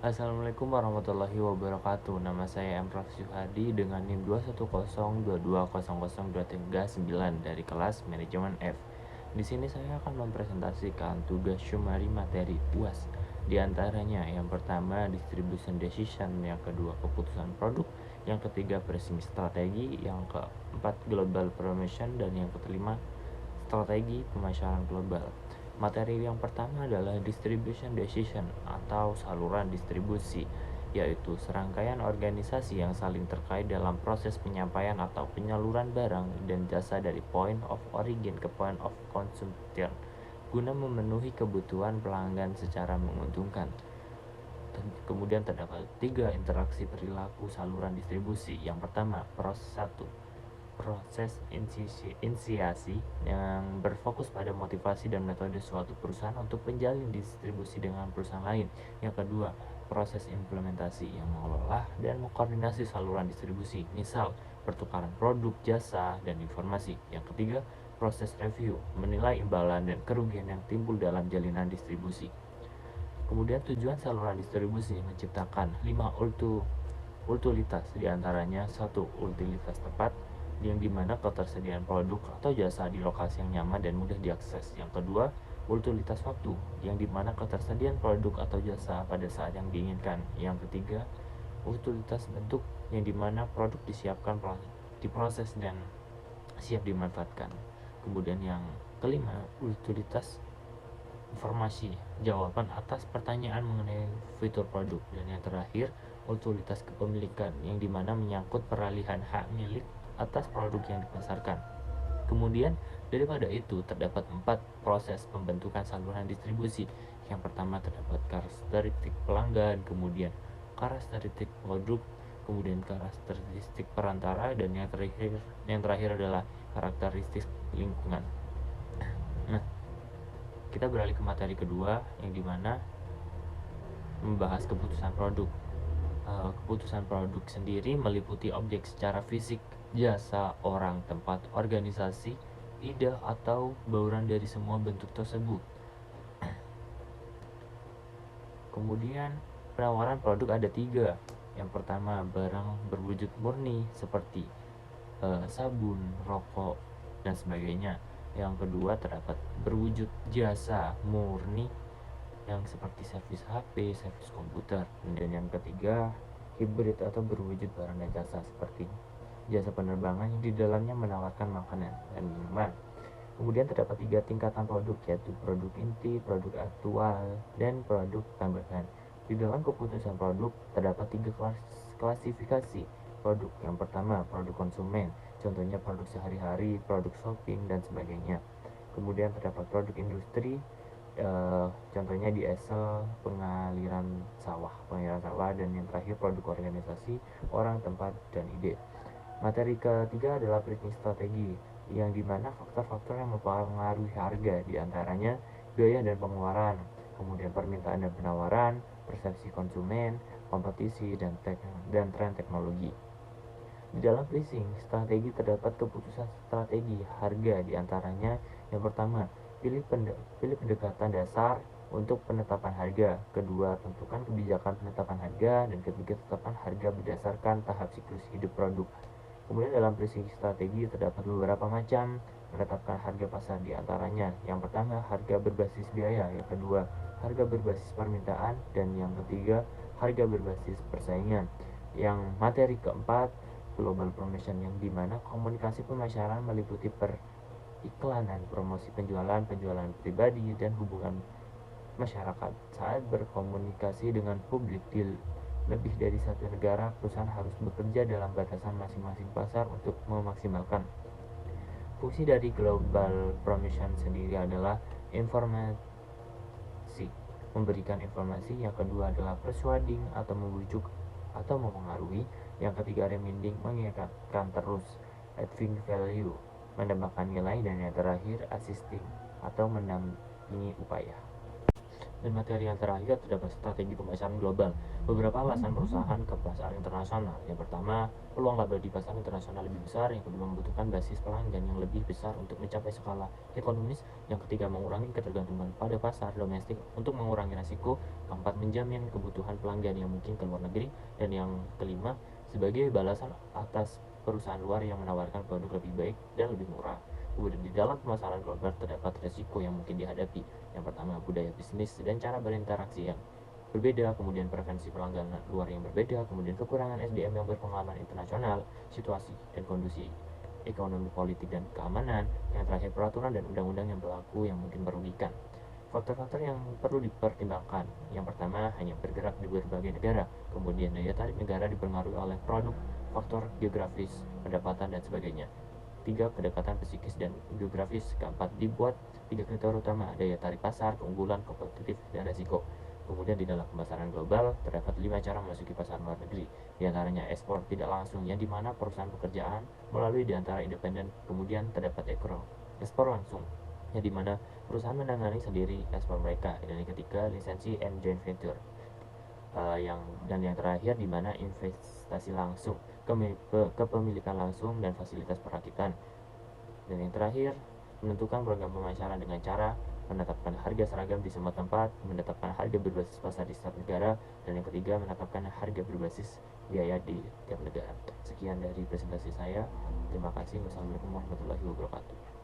Assalamualaikum warahmatullahi wabarakatuh. Nama saya Emraf Syuhadi dengan NIM 21022002399 dari kelas Manajemen F. Di sini saya akan mempresentasikan tugas summary materi UAS. Di antaranya yang pertama distribution decision, yang kedua keputusan produk, yang ketiga pricing strategi, yang keempat global promotion, dan yang kelima strategi pemasaran global. Materi yang pertama adalah distribution decision atau saluran distribusi, yaitu serangkaian organisasi yang saling terkait dalam proses penyampaian atau penyaluran barang dan jasa dari point of origin ke point of consumption guna memenuhi kebutuhan pelanggan secara menguntungkan. Kemudian terdapat 3 interaksi perilaku saluran distribusi. Yang pertama, proses inisiasi yang berfokus pada motivasi dan metode suatu perusahaan untuk menjalin distribusi dengan perusahaan lain. Yang kedua, proses implementasi yang mengelola dan mengkoordinasi saluran distribusi, misal pertukaran produk, jasa, dan informasi. Yang ketiga, proses review, menilai imbalan dan kerugian yang timbul dalam jalinan distribusi. Kemudian tujuan saluran distribusi menciptakan 5 utilitas, diantaranya 1. Utilitas tepat, yang dimana ketersediaan produk atau jasa di lokasi yang nyaman dan mudah diakses. Yang kedua, utilitas waktu, yang dimana ketersediaan produk atau jasa pada saat yang diinginkan. Yang ketiga, utilitas bentuk, yang dimana produk disiapkan, diproses, dan siap dimanfaatkan. Kemudian yang kelima, utilitas informasi, jawaban atas pertanyaan mengenai fitur produk. Dan yang terakhir, utilitas kepemilikan, yang dimana menyangkut peralihan hak milik atas produk yang dipasarkan. Kemudian daripada itu terdapat 4 proses pembentukan saluran distribusi. Yang pertama terdapat karakteristik pelanggan, kemudian karakteristik produk, kemudian karakteristik perantara, dan yang terakhir adalah karakteristik lingkungan. Nah, kita beralih ke materi kedua, yang dimana membahas keputusan produk. Keputusan produk sendiri meliputi objek secara fisik, jasa, orang, tempat, organisasi, ide, atau bauran dari semua bentuk tersebut. Kemudian penawaran produk ada 3. Yang pertama, barang berwujud murni seperti sabun, rokok, dan sebagainya. Yang kedua, terdapat berwujud jasa murni yang seperti servis HP, servis komputer. Dan yang ketiga, hibrid atau berwujud barang dan jasa seperti jasa penerbangan yang di dalamnya menawarkan makanan dan minuman. Kemudian terdapat 3 tingkatan produk, yaitu produk inti, produk aktual, dan produk tambahan. Di dalam keputusan produk terdapat 3 klasifikasi produk. Yang pertama, produk konsumen, contohnya produk sehari-hari, produk shopping, dan sebagainya. Kemudian terdapat produk industri, contohnya di diesel, pengaliran sawah, dan yang terakhir produk organisasi, orang, tempat, dan ide. Materi ketiga adalah pricing strategi, yang dimana faktor-faktor yang mempengaruhi harga, diantaranya biaya dan pengeluaran, kemudian permintaan dan penawaran, persepsi konsumen, kompetisi, dan tren teknologi. Di dalam pricing strategi terdapat keputusan strategi harga, diantaranya yang pertama, pilih pendekatan dasar untuk penetapan harga. Kedua, tentukan kebijakan penetapan harga. Dan ketiga, tetapkan harga berdasarkan tahap siklus hidup produk. Kemudian dalam pricing strategi terdapat beberapa macam menetapkan harga pasar, diantaranya yang pertama, harga berbasis biaya, yang kedua, harga berbasis permintaan, dan yang ketiga, harga berbasis persaingan. Yang materi keempat, global promotion, yang dimana komunikasi pemasaran meliputi periklanan, promosi penjualan pribadi, dan hubungan masyarakat. Saat berkomunikasi dengan publik di lebih dari satu negara, perusahaan harus bekerja dalam batasan masing-masing pasar untuk memaksimalkan. Fungsi dari global promotion sendiri adalah informasi, memberikan informasi. Yang kedua adalah persuading atau membujuk atau mempengaruhi. Yang ketiga, reminding, mengingatkan terus, adding value, menambahkan nilai, dan yang terakhir assisting atau mendampingi upaya. Dan materi yang terakhir terdapat strategi pemasaran global. Beberapa alasan perusahaan ke pasar internasional. Yang pertama, peluang laba di pasar internasional lebih besar. Yang kedua, membutuhkan basis pelanggan yang lebih besar untuk mencapai skala ekonomis. Yang ketiga, mengurangi ketergantungan pada pasar domestik untuk mengurangi risiko. Keempat, menjamin kebutuhan pelanggan yang mungkin ke luar negeri. Dan yang kelima, sebagai balasan atas perusahaan luar yang menawarkan produk lebih baik dan lebih murah. Kemudian di dalam pemasaran global terdapat risiko yang mungkin dihadapi. Yang pertama, budaya bisnis dan cara berinteraksi yang berbeda, kemudian preferensi pelanggan luar yang berbeda, kemudian kekurangan SDM yang berpengalaman internasional, situasi dan kondisi ekonomi, politik, dan keamanan, yang terakhir peraturan dan undang-undang yang berlaku yang mungkin merugikan. Faktor-faktor yang perlu dipertimbangkan, yang pertama hanya bergerak di berbagai negara, kemudian daya tarik negara dipengaruhi oleh produk, faktor geografis, pendapatan, dan sebagainya. Tiga, kedekatan psikis dan geografis. Keempat, dibuat tiga kriteria utama: daya tarik pasar, keunggulan, kompetitif, dan resiko. Kemudian di dalam pemasaran global terdapat 5 cara memasuki pasar luar negeri. Di antaranya ekspor tidak langsung, yang dimana perusahaan pekerjaan melalui di antara independen. Kemudian terdapat ekspor langsung, yang dimana perusahaan menangani sendiri ekspor mereka. Dan yang ketiga, lisensi and joint venture. Yang terakhir di mana investasi langsung, kepemilikan langsung, dan fasilitas perakitan. Dan yang terakhir, menentukan program pemasaran dengan cara menetapkan harga seragam di semua tempat, menetapkan harga berbasis pasar di setiap negara, dan yang ketiga, menetapkan harga berbasis biaya di tiap negara. Sekian dari presentasi saya. Terima kasih. Wassalamualaikum warahmatullahi wabarakatuh.